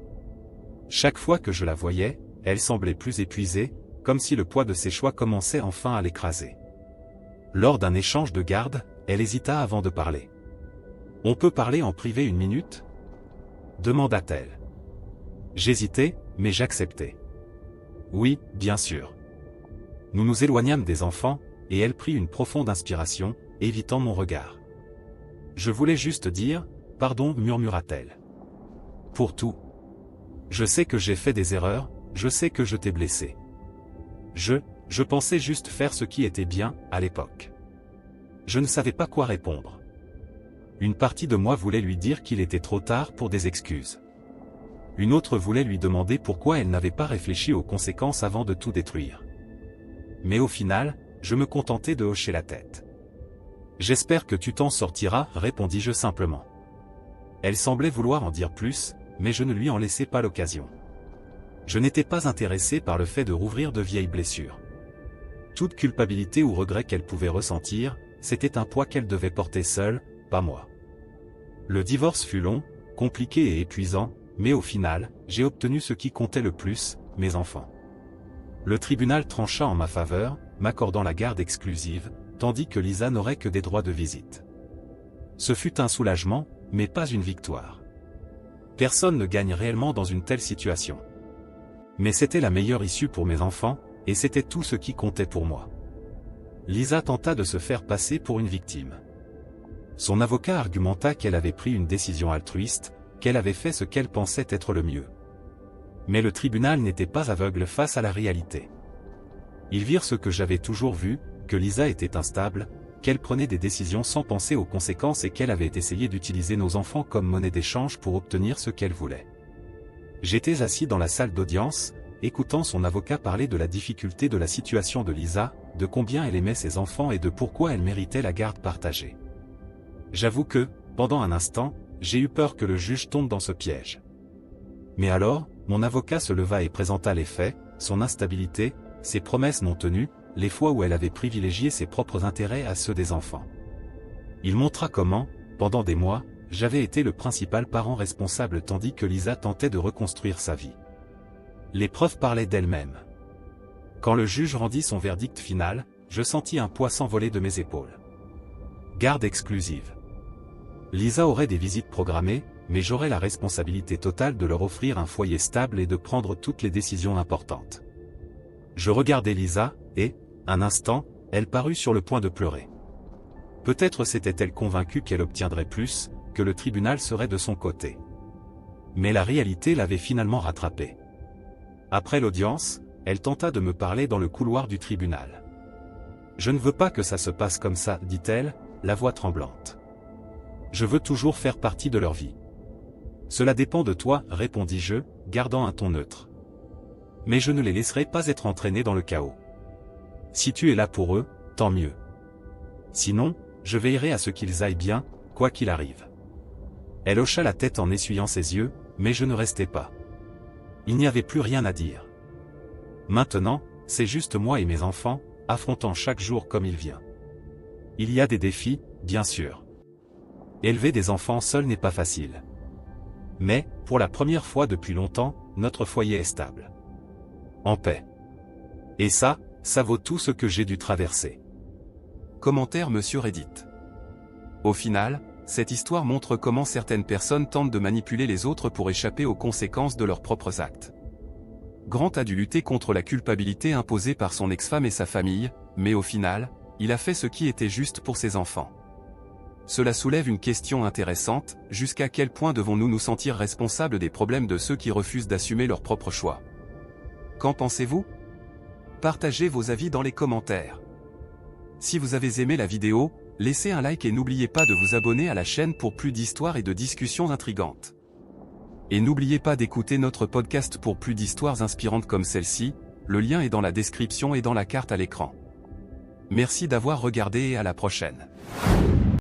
Chaque fois que je la voyais, elle semblait plus épuisée, comme si le poids de ses choix commençait enfin à l'écraser. Lors d'un échange de garde, elle hésita avant de parler. « On peut parler en privé une minute ?» demanda-t-elle. J'hésitais, mais j'acceptai. « Oui, bien sûr. » Nous nous éloignâmes des enfants, et elle prit une profonde inspiration, évitant mon regard. « Je voulais juste dire, pardon, murmura-t-elle. Pour tout. Je sais que j'ai fait des erreurs, je sais que je t'ai blessé. Je pensais juste faire ce qui était bien, à l'époque. Je ne savais pas quoi répondre. Une partie de moi voulait lui dire qu'il était trop tard pour des excuses. Une autre voulait lui demander pourquoi elle n'avait pas réfléchi aux conséquences avant de tout détruire. Mais au final, je me contentais de hocher la tête. « J'espère que tu t'en sortiras, répondis-je simplement. Elle semblait vouloir en dire plus, mais je ne lui en laissai pas l'occasion. Je n'étais pas intéressé par le fait de rouvrir de vieilles blessures. Toute culpabilité ou regret qu'elle pouvait ressentir, c'était un poids qu'elle devait porter seule, pas moi. Le divorce fut long, compliqué et épuisant, mais au final, j'ai obtenu ce qui comptait le plus, mes enfants. Le tribunal trancha en ma faveur, m'accordant la garde exclusive, tandis que Lisa n'aurait que des droits de visite. Ce fut un soulagement, mais pas une victoire. Personne ne gagne réellement dans une telle situation. Mais c'était la meilleure issue pour mes enfants, et c'était tout ce qui comptait pour moi. Lisa tenta de se faire passer pour une victime. Son avocat argumenta qu'elle avait pris une décision altruiste, qu'elle avait fait ce qu'elle pensait être le mieux. Mais le tribunal n'était pas aveugle face à la réalité. Ils virent ce que j'avais toujours vu, que Lisa était instable, qu'elle prenait des décisions sans penser aux conséquences et qu'elle avait essayé d'utiliser nos enfants comme monnaie d'échange pour obtenir ce qu'elle voulait. J'étais assis dans la salle d'audience, écoutant son avocat parler de la difficulté de la situation de Lisa, de combien elle aimait ses enfants et de pourquoi elle méritait la garde partagée. J'avoue que, pendant un instant, j'ai eu peur que le juge tombe dans ce piège. Mais alors, mon avocat se leva et présenta les faits, son instabilité, ses promesses non tenues, les fois où elle avait privilégié ses propres intérêts à ceux des enfants. Il montra comment, pendant des mois, j'avais été le principal parent responsable tandis que Lisa tentait de reconstruire sa vie. Les preuves parlaient d'elles-mêmes. Quand le juge rendit son verdict final, je sentis un poids s'envoler de mes épaules. Garde exclusive. Lisa aurait des visites programmées, mais j'aurais la responsabilité totale de leur offrir un foyer stable et de prendre toutes les décisions importantes. Je regardais Lisa, et, un instant, elle parut sur le point de pleurer. Peut-être s'était-elle convaincue qu'elle obtiendrait plus, que le tribunal serait de son côté. Mais la réalité l'avait finalement rattrapée. Après l'audience, elle tenta de me parler dans le couloir du tribunal. « Je ne veux pas que ça se passe comme ça, dit-elle, la voix tremblante. Je veux toujours faire partie de leur vie. Cela dépend de toi, répondis-je, gardant un ton neutre. Mais je ne les laisserai pas être entraînés dans le chaos. Si tu es là pour eux, tant mieux. Sinon, je veillerai à ce qu'ils aillent bien, quoi qu'il arrive. » Elle hocha la tête en essuyant ses yeux, mais je ne restais pas. Il n'y avait plus rien à dire. Maintenant, c'est juste moi et mes enfants, affrontant chaque jour comme il vient. Il y a des défis, bien sûr. Élever des enfants seul n'est pas facile. Mais, pour la première fois depuis longtemps, notre foyer est stable. En paix. Et ça vaut tout ce que j'ai dû traverser. Commentaire Monsieur Reddit. Au final, cette histoire montre comment certaines personnes tentent de manipuler les autres pour échapper aux conséquences de leurs propres actes. Grant a dû lutter contre la culpabilité imposée par son ex-femme et sa famille, mais au final, il a fait ce qui était juste pour ses enfants. Cela soulève une question intéressante, jusqu'à quel point devons-nous nous sentir responsables des problèmes de ceux qui refusent d'assumer leurs propres choix? Qu'en pensez-vous? Partagez vos avis dans les commentaires. Si vous avez aimé la vidéo, laissez un like et n'oubliez pas de vous abonner à la chaîne pour plus d'histoires et de discussions intrigantes. Et n'oubliez pas d'écouter notre podcast pour plus d'histoires inspirantes comme celle-ci, le lien est dans la description et dans la carte à l'écran. Merci d'avoir regardé et à la prochaine.